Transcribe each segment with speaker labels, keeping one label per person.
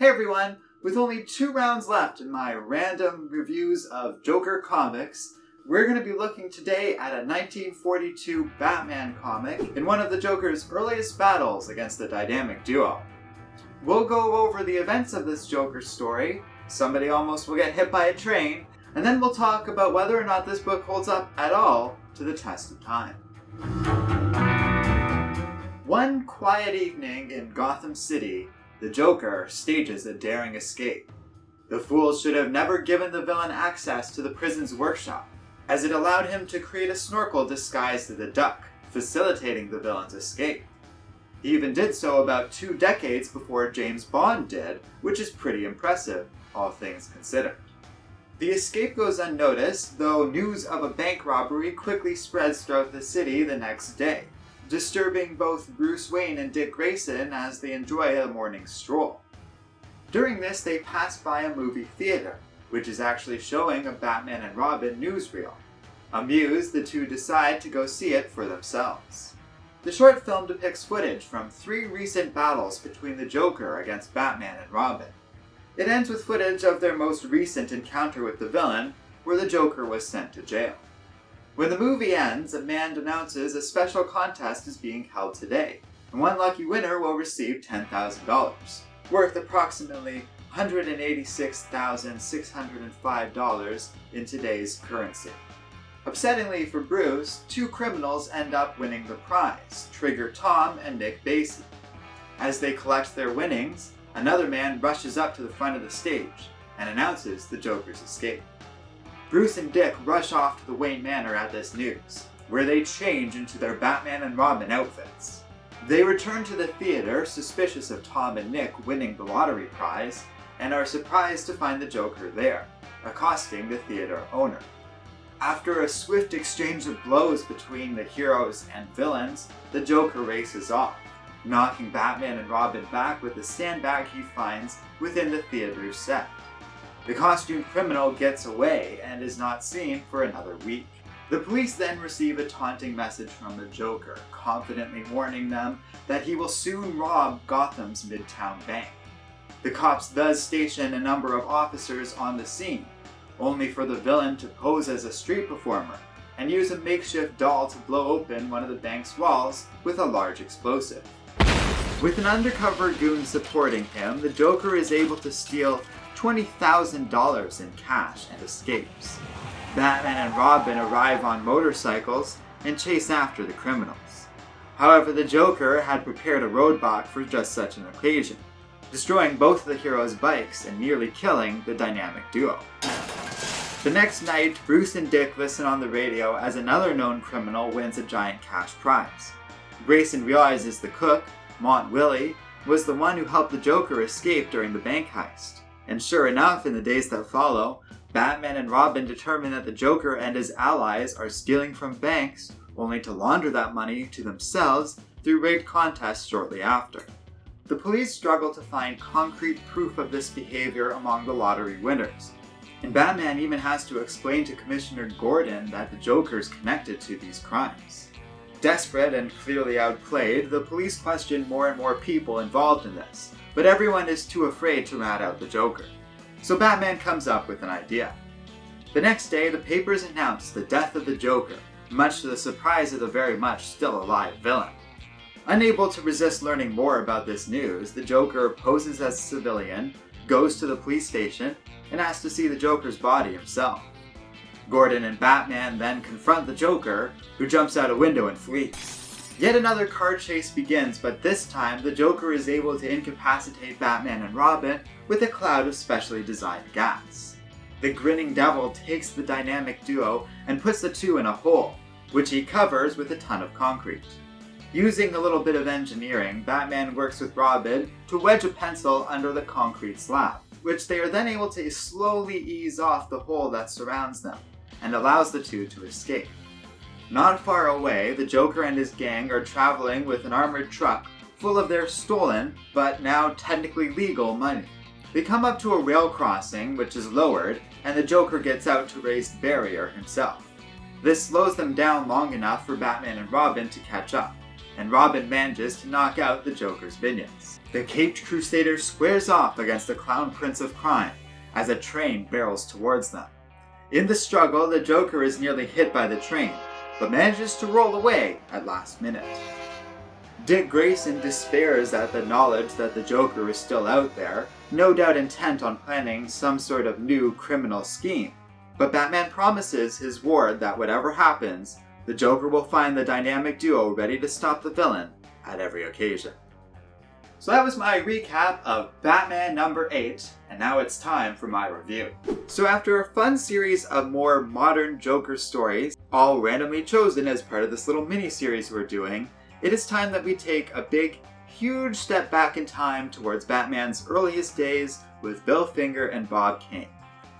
Speaker 1: Hey everyone! With only 2 rounds left in my random reviews of Joker comics, we're going to be looking today at a 1942 Batman comic in one of the Joker's earliest battles against the dynamic duo. We'll go over the events of this Joker story, somebody almost will get hit by a train, and then we'll talk about whether or not this book holds up at all to the test of time. One quiet evening in Gotham City, the Joker stages a daring escape. The fool should have never given the villain access to the prison's workshop, as it allowed him to create a snorkel disguised as a duck, facilitating the villain's escape. He even did so about 2 decades before James Bond did, which is pretty impressive, all things considered. The escape goes unnoticed, though news of a bank robbery quickly spreads throughout the city the next day, disturbing both Bruce Wayne and Dick Grayson as they enjoy a morning stroll. During this, they pass by a movie theater, which is actually showing a Batman and Robin newsreel. Amused, the two decide to go see it for themselves. The short film depicts footage from 3 recent battles between the Joker against Batman and Robin. It ends with footage of their most recent encounter with the villain, where the Joker was sent to jail. When the movie ends, a man announces a special contest is being held today, and one lucky winner will receive $10,000, worth approximately $186,605 in today's currency. Upsettingly for Bruce, 2 criminals end up winning the prize, Trigger Tom and Nick Basie. As they collect their winnings, another man rushes up to the front of the stage and announces the Joker's escape. Bruce and Dick rush off to the Wayne Manor at this news, where they change into their Batman and Robin outfits. They return to the theater, suspicious of Tom and Nick winning the lottery prize, and are surprised to find the Joker there, accosting the theater owner. After a swift exchange of blows between the heroes and villains, the Joker races off, knocking Batman and Robin back with a sandbag he finds within the theater's set. The costumed criminal gets away and is not seen for another week. The police then receive a taunting message from the Joker, confidently warning them that he will soon rob Gotham's Midtown Bank. The cops thus station a number of officers on the scene, only for the villain to pose as a street performer and use a makeshift doll to blow open one of the bank's walls with a large explosive. With an undercover goon supporting him, the Joker is able to steal $20,000 in cash and escapes. Batman and Robin arrive on motorcycles and chase after the criminals. However, the Joker had prepared a roadblock for just such an occasion, destroying both of the heroes' bikes and nearly killing the dynamic duo. The next night, Bruce and Dick listen on the radio as another known criminal wins a giant cash prize. Grayson realizes the cook, Mont Willie, was the one who helped the Joker escape during the bank heist. And sure enough, in the days that follow, Batman and Robin determine that the Joker and his allies are stealing from banks, only to launder that money to themselves through rigged contests shortly after. The police struggle to find concrete proof of this behavior among the lottery winners, and Batman even has to explain to Commissioner Gordon that the Joker's connected to these crimes. Desperate and clearly outplayed, the police question more and more people involved in this, but everyone is too afraid to rat out the Joker. So Batman comes up with an idea. The next day, the papers announce the death of the Joker, much to the surprise of the very much still alive villain. Unable to resist learning more about this news, the Joker poses as a civilian, goes to the police station, and asks to see the Joker's body himself. Gordon and Batman then confront the Joker, who jumps out a window and flees. Yet another car chase begins, but this time the Joker is able to incapacitate Batman and Robin with a cloud of specially designed gas. The grinning devil takes the dynamic duo and puts the two in a hole, which he covers with a ton of concrete. Using a little bit of engineering, Batman works with Robin to wedge a pencil under the concrete slab, which they are then able to slowly ease off the hole that surrounds them, and allows the two to escape. Not far away, the Joker and his gang are traveling with an armored truck full of their stolen, but now technically legal money. They come up to a rail crossing, which is lowered, and the Joker gets out to raise the barrier himself. This slows them down long enough for Batman and Robin to catch up, and Robin manages to knock out the Joker's minions. The Caped Crusader squares off against the Clown Prince of Crime as a train barrels towards them. In the struggle, the Joker is nearly hit by the train, but manages to roll away at last minute. Dick Grayson despairs at the knowledge that the Joker is still out there, no doubt intent on planning some sort of new criminal scheme. But Batman promises his ward that whatever happens, the Joker will find the dynamic duo ready to stop the villain at every occasion. So that was my recap of Batman number 8, and now it's time for my review. So after a fun series of more modern Joker stories, all randomly chosen as part of this little mini-series we're doing, it is time that we take a big, huge step back in time towards Batman's earliest days with Bill Finger and Bob Kane.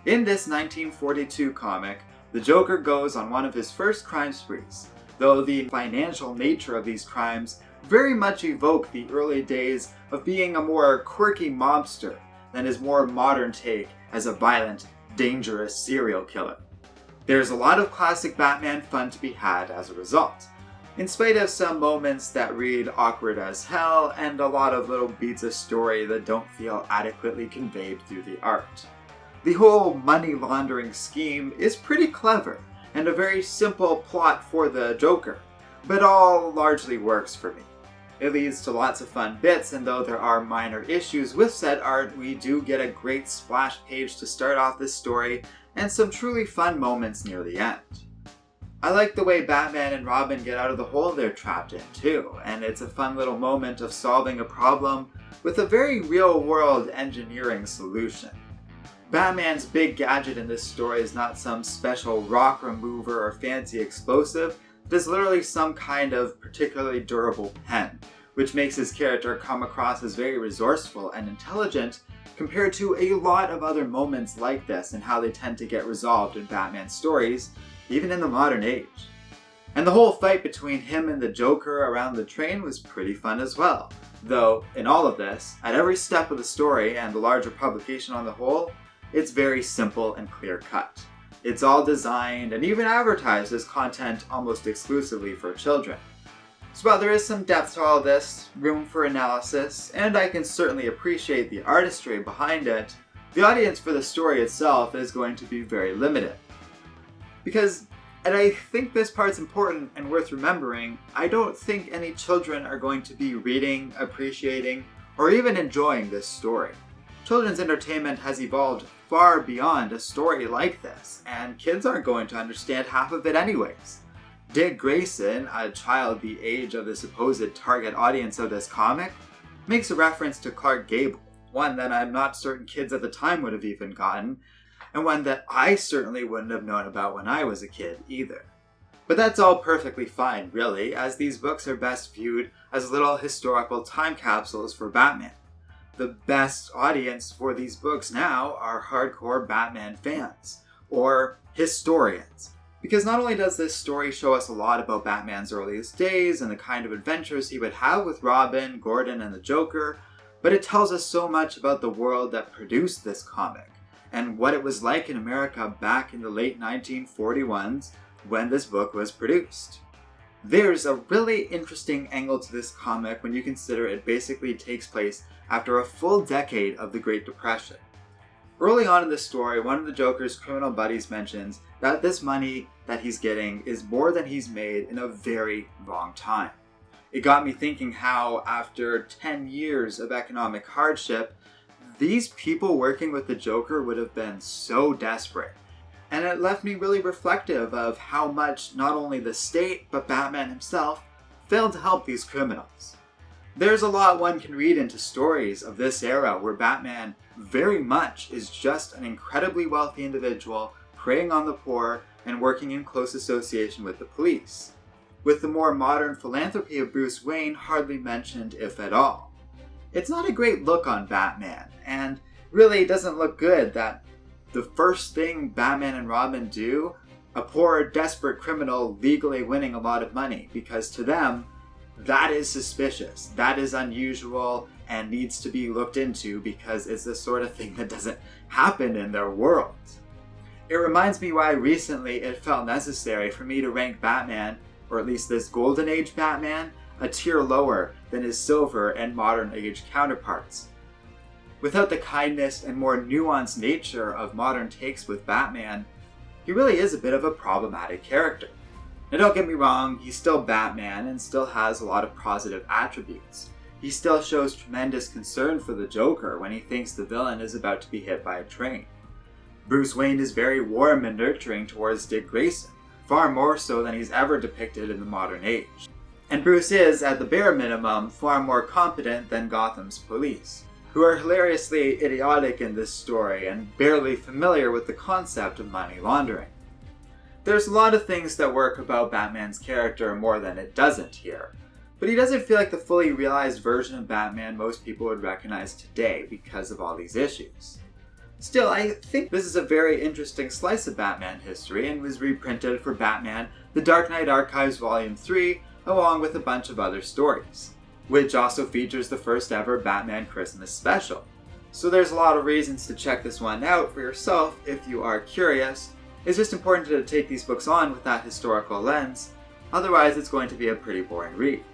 Speaker 1: In this 1942 comic, the Joker goes on one of his first crime sprees, though the financial nature of these crimes very much evoke the early days of being a more quirky mobster than his more modern take as a violent, dangerous serial killer. There's a lot of classic Batman fun to be had as a result, in spite of some moments that read awkward as hell and a lot of little beats of story that don't feel adequately conveyed through the art. The whole money laundering scheme is pretty clever and a very simple plot for the Joker, but all largely works for me. It leads to lots of fun bits, and though there are minor issues with said art, we do get a great splash page to start off this story and some truly fun moments near the end. I like the way Batman and Robin get out of the hole they're trapped in too, and it's a fun little moment of solving a problem with a very real-world engineering solution. Batman's big gadget in this story is not some special rock remover or fancy explosive. It is literally some kind of particularly durable pen, which makes his character come across as very resourceful and intelligent compared to a lot of other moments like this and how they tend to get resolved in Batman stories, even in the modern age. And the whole fight between him and the Joker around the train was pretty fun as well. Though, in all of this, at every step of the story and the larger publication on the whole, it's very simple and clear-cut. It's all designed and even advertised as content almost exclusively for children. So while there is some depth to all this, room for analysis, and I can certainly appreciate the artistry behind it, the audience for the story itself is going to be very limited. Because, and I think this part's important and worth remembering, I don't think any children are going to be reading, appreciating, or even enjoying this story. Children's entertainment has evolved far beyond a story like this, and kids aren't going to understand half of it anyways. Dick Grayson, a child the age of the supposed target audience of this comic, makes a reference to Clark Gable, one that I'm not certain kids at the time would have even gotten, and one that I certainly wouldn't have known about when I was a kid either. But that's all perfectly fine, really, as these books are best viewed as little historical time capsules for Batman. The best audience for these books now are hardcore Batman fans, or historians. Because not only does this story show us a lot about Batman's earliest days and the kind of adventures he would have with Robin, Gordon, and the Joker, but it tells us so much about the world that produced this comic, and what it was like in America back in the late 1941s when this book was produced. There's a really interesting angle to this comic when you consider it basically takes place after a full decade of the Great Depression. Early on in the story, one of the Joker's criminal buddies mentions that this money that he's getting is more than he's made in a very long time. It got me thinking how, after 10 years of economic hardship, these people working with the Joker would have been so desperate. And it left me really reflective of how much not only the state, but Batman himself failed to help these criminals. There's a lot one can read into stories of this era where Batman very much is just an incredibly wealthy individual preying on the poor and working in close association with the police, with the more modern philanthropy of Bruce Wayne hardly mentioned, if at all. It's not a great look on Batman, and really doesn't look good that the first thing Batman and Robin do, a poor, desperate criminal legally winning a lot of money, because to them, that is suspicious, that is unusual, and needs to be looked into because it's the sort of thing that doesn't happen in their world. It reminds me why recently it felt necessary for me to rank Batman, or at least this Golden Age Batman, a tier lower than his silver and modern age counterparts. Without the kindness and more nuanced nature of modern takes with Batman, he really is a bit of a problematic character. Now don't get me wrong, he's still Batman and still has a lot of positive attributes. He still shows tremendous concern for the Joker when he thinks the villain is about to be hit by a train. Bruce Wayne is very warm and nurturing towards Dick Grayson, far more so than he's ever depicted in the modern age. And Bruce is, at the bare minimum, far more competent than Gotham's police, who are hilariously idiotic in this story and barely familiar with the concept of money laundering. There's a lot of things that work about Batman's character more than it doesn't here, but he doesn't feel like the fully realized version of Batman most people would recognize today because of all these issues. Still, I think this is a very interesting slice of Batman history and was reprinted for Batman The Dark Knight Archives Volume 3 along with a bunch of other stories, which also features the first ever Batman Christmas special. So there's a lot of reasons to check this one out for yourself if you are curious. It's just important to take these books on with that historical lens, otherwise it's going to be a pretty boring read.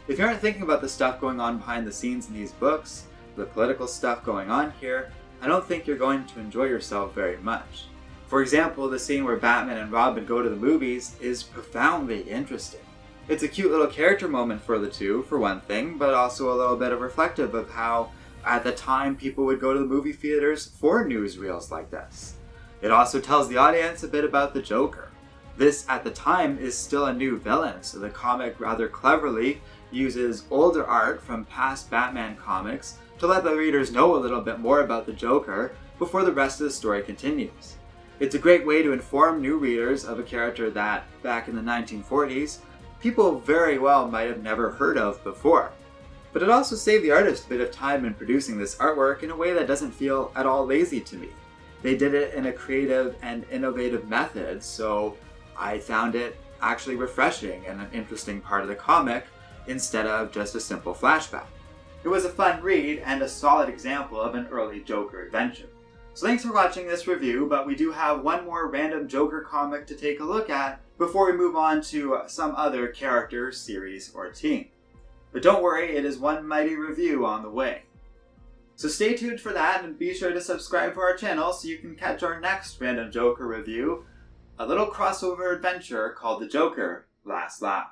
Speaker 1: If you aren't thinking about the stuff going on behind the scenes in these books, the political stuff going on here, I don't think you're going to enjoy yourself very much. For example, the scene where Batman and Robin go to the movies is profoundly interesting. It's a cute little character moment for the two, for one thing, but also a little bit of reflective of how, at the time, people would go to the movie theaters for newsreels like this. It also tells the audience a bit about the Joker. This, at the time, is still a new villain, so the comic rather cleverly uses older art from past Batman comics to let the readers know a little bit more about the Joker before the rest of the story continues. It's a great way to inform new readers of a character that, back in the 1940s, people very well might have never heard of before. But it also saved the artist a bit of time in producing this artwork in a way that doesn't feel at all lazy to me. They did it in a creative and innovative method, so I found it actually refreshing and an interesting part of the comic instead of just a simple flashback. It was a fun read and a solid example of an early Joker adventure. So thanks for watching this review, but we do have one more random Joker comic to take a look at before we move on to some other character, series, or team. But don't worry, it is one mighty review on the way. So stay tuned for that and be sure to subscribe for our channel so you can catch our next random Joker review, a little crossover adventure called The Joker Last Laugh.